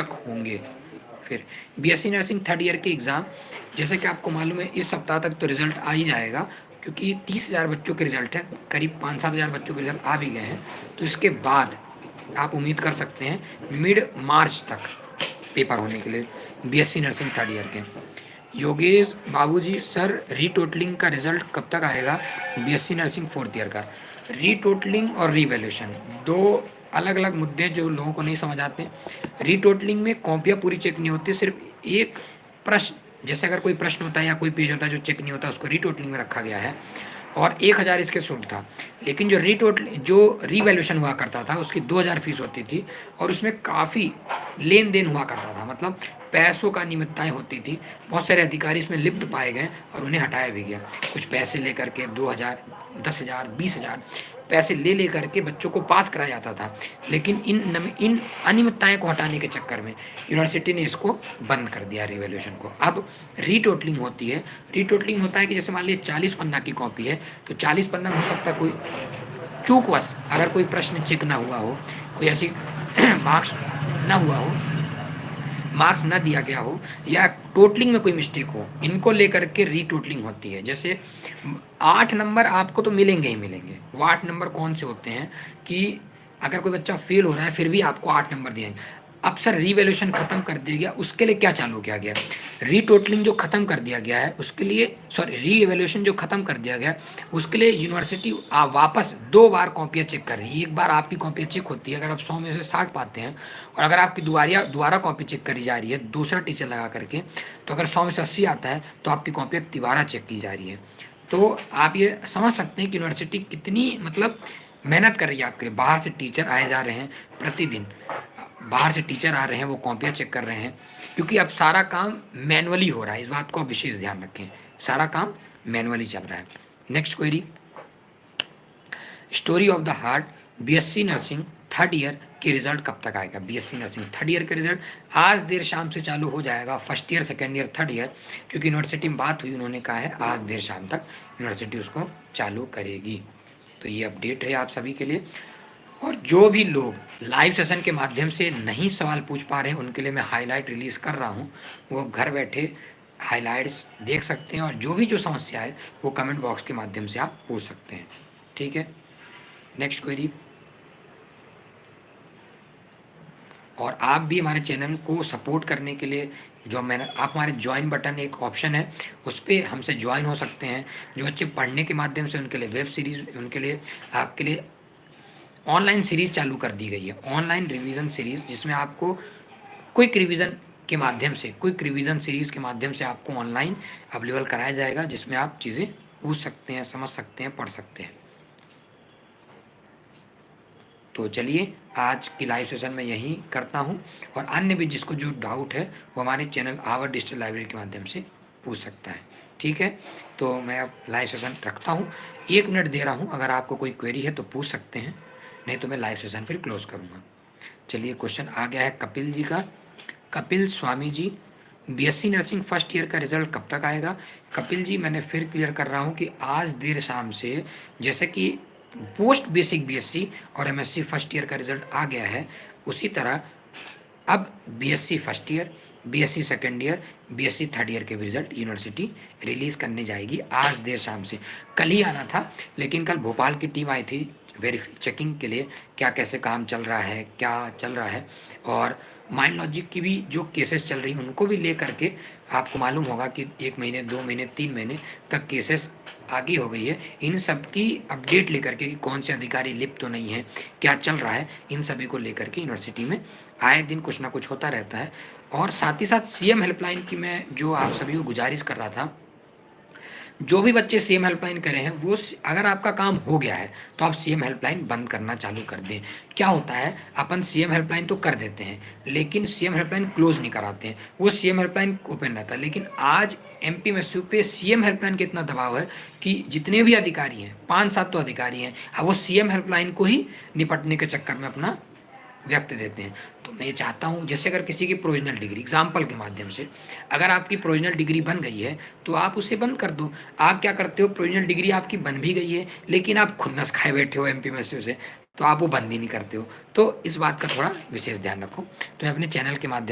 तक होंगे। फिर बीएससी नर्सिंग थर्ड ईयर के एग्ज़ाम, जैसे कि आपको मालूम है इस सप्ताह तक तो रिजल्ट आ ही जाएगा, क्योंकि 30,000 बच्चों के रिजल्ट है, करीब 5-7 हज़ार बच्चों के रिजल्ट आ भी गए हैं। तो इसके बाद आप उम्मीद कर सकते हैं मिड मार्च तक पेपर होने के लिए बीएससी नर्सिंग थर्ड ईयर के। योगेश बाबूजी सर, रीटोटलिंग का रिजल्ट कब तक आएगा बीएससी नर्सिंग फोर्थ ईयर का? रीटोटलिंग और रीवैल्यूएशन दो अलग अलग मुद्दे जो लोगों को नहीं समझ आते। रीटोटलिंग में कॉपियाँ पूरी चेक नहीं होती, सिर्फ एक प्रश्न, जैसे अगर कोई प्रश्न होता है या कोई पेज होता है जो चेक नहीं होता, उसको रीटोटलिंग में रखा गया है और 1,000 इसके शुल्क था। लेकिन जो रीवैल्यूएशन हुआ करता था उसकी 2,000 फीस होती थी और उसमें काफ़ी लेन देन हुआ करता था, मतलब पैसों का अनियमितताएँ होती थी। बहुत सारे अधिकारी इसमें लिप्त पाए गए और उन्हें हटाया भी गया। कुछ पैसे लेकर के 2,000, 10,000, 20,000 पैसे ले करके बच्चों को पास कराया जाता था। लेकिन इन अनियमितताएँ को हटाने के चक्कर में यूनिवर्सिटी ने इसको बंद कर दिया रिवैल्यूएशन को। अब रीटोटलिंग होती है। रीटोटलिंग होता है कि जैसे मान लीजिए 40 पन्ना की कॉपी है, तो 40 पन्ना में हो सकता है कोई चूकवश अगर कोई प्रश्न चेक ना हुआ हो, कोई ऐसी मार्क्स ना हुआ हो, मार्क्स ना दिया गया हो, या टोटलिंग में कोई मिस्टेक हो, इनको लेकर के रीटोटलिंग होती है। जैसे 8 नंबर आपको तो मिलेंगे ही मिलेंगे। वो 8 नंबर कौन से होते हैं कि अगर कोई बच्चा फेल हो रहा है फिर भी आपको 8 नंबर दिए। अब सर रीवैल्यूएशन खत्म कर दिया गया, उसके लिए क्या चालू किया गया? रीटोटलिंग जो खत्म कर दिया गया है उसके लिए, सॉरी, रीवैल्यूएशन जो खत्म कर दिया गया उसके लिए यूनिवर्सिटी वापस 2 बार कॉपियाँ चेक कर रही है। एक बार आपकी कॉपियाँ चेक होती है अगर आप 100 में से 60 पाते हैं, और अगर आपकी दोबारा कॉपी चेक करी जा रही है दूसरा टीचर लगा करके, तो अगर 100 में से 80 आता है तो आपकी कॉपियाँ दोबारा चेक की जा रही है। तो आप ये समझ सकते हैं कि यूनिवर्सिटी कितनी मतलब मेहनत कर रही है आपके लिए। बाहर से टीचर आए जा रहे हैं प्रतिदिन, बाहर से टीचर आ रहे हैं, वो कॉपियाँ चेक कर रहे हैं, क्योंकि अब सारा काम मैनुअली हो रहा है। इस बात को आप विशेष ध्यान रखें, सारा काम मैनुअली चल रहा है। Next query, story of the heart BSc nursing third year के रिजल्ट कब तक आएगा? बीएससी नर्सिंग थर्ड ईयर के रिजल्ट आज देर शाम से चालू हो जाएगा, first year, second year, third year, क्योंकि यूनिवर्सिटी में बात हुई, उन्होंने कहा है आज देर शाम तक यूनिवर्सिटी उसको चालू करेगी। तो ये अपडेट है आप सभी के लिए। और जो भी लोग लाइव सेशन के माध्यम से नहीं सवाल पूछ पा रहे हैं उनके लिए मैं हाईलाइट रिलीज़ कर रहा हूँ, वो घर बैठे हाईलाइट्स देख सकते हैं और जो भी समस्या है वो कमेंट बॉक्स के माध्यम से आप पूछ सकते हैं। ठीक है, नेक्स्ट क्वेरी, और आप भी हमारे चैनल को सपोर्ट करने के लिए आप हमारे ज्वाइन बटन एक ऑप्शन है, उस पर हमसे ज्वाइन हो सकते हैं। जो बच्चे पढ़ने के माध्यम से, उनके लिए वेब सीरीज़, उनके लिए आपके लिए ऑनलाइन सीरीज़ चालू कर दी गई है, ऑनलाइन रिवीजन सीरीज़, जिसमें आपको क्विक रिवीजन के माध्यम से, क्विक रिवीजन सीरीज़ के माध्यम से आपको ऑनलाइन अवेलेबल कराया जाएगा, जिसमें आप चीज़ें पूछ सकते हैं, समझ सकते हैं, पढ़ सकते हैं। तो चलिए आज की लाइव सेशन में यही करता हूँ, और अन्य भी जिसको जो डाउट है वो हमारे चैनल आवर डिजिटल लाइब्रेरी के माध्यम से पूछ सकता है। ठीक है, तो मैं अब लाइव सेशन रखता हूँ, 1 मिनट दे रहा हूँ, अगर आपको कोई क्वेरी है तो पूछ सकते हैं, नहीं तो मैं लाइव सेशन फिर क्लोज करूँगा। चलिए, क्वेश्चन आ गया है कपिल जी का। Kapil Swami ji, BSc nursing first year का रिजल्ट कब तक आएगा? कपिल जी, मैंने फिर क्लियर कर रहा हूँ कि आज देर शाम से, जैसे कि पोस्ट बेसिक बीएससी और एमएससी फर्स्ट ईयर का रिजल्ट आ गया है, उसी तरह अब BSc first year, BSc second year, BSc third year के भी रिजल्ट यूनिवर्सिटी रिलीज़ करने जाएगी आज देर शाम से। कल ही आना था, लेकिन कल भोपाल की टीम आई थी चेकिंग के लिए, क्या कैसे काम चल रहा है, क्या चल रहा है, और माइंड लॉजिक की भी जो केसेस चल रही हैं उनको भी ले करके, आपको मालूम होगा कि 1 महीने, 2 महीने, 3 महीने तक केसेस आगे हो गई है। इन सब की अपडेट लेकर के कि कौन से अधिकारी लिप्त तो नहीं है, क्या चल रहा है, इन सभी को लेकर के यूनिवर्सिटी में आए दिन कुछ ना कुछ होता रहता है। और साथ ही साथ सीएम हेल्पलाइन की मैं जो आप सभी को गुजारिश कर रहा था, जो भी बच्चे सीएम हेल्पलाइन करे हैं, वो अगर आपका काम हो गया है तो आप सीएम हेल्पलाइन बंद करना चालू कर दें। क्या होता है, अपन सीएम हेल्पलाइन तो कर देते हैं, लेकिन सीएम हेल्पलाइन क्लोज नहीं कराते हैं, वो सीएम हेल्पलाइन ओपन रहता है। लेकिन आज एमपीएमएसयू पे सीएम हेल्पलाइन का इतना दबाव है कि जितने भी अधिकारी हैं, 5-7 तो अधिकारी हैं, अब वो सीएम हेल्पलाइन को ही निपटने के चक्कर में अपना व्यक्त देते हैं। तो मैं चाहता हूं, जैसे अगर किसी की प्रोविजनल डिग्री, एग्जाम्पल के माध्यम से, अगर आपकी प्रोविजनल डिग्री बन गई है तो आप उसे बंद कर दो। आप क्या करते हो, प्रोविजनल डिग्री आपकी बन भी गई है, लेकिन आप खुन्नस खाए बैठे हो एमपीएमएसयू से, तो आप वो बंद ही नहीं करते हो। तो इस बात का थोड़ा विशेष ध्यान रखो। तो मैं अपने चैनल के माध्यम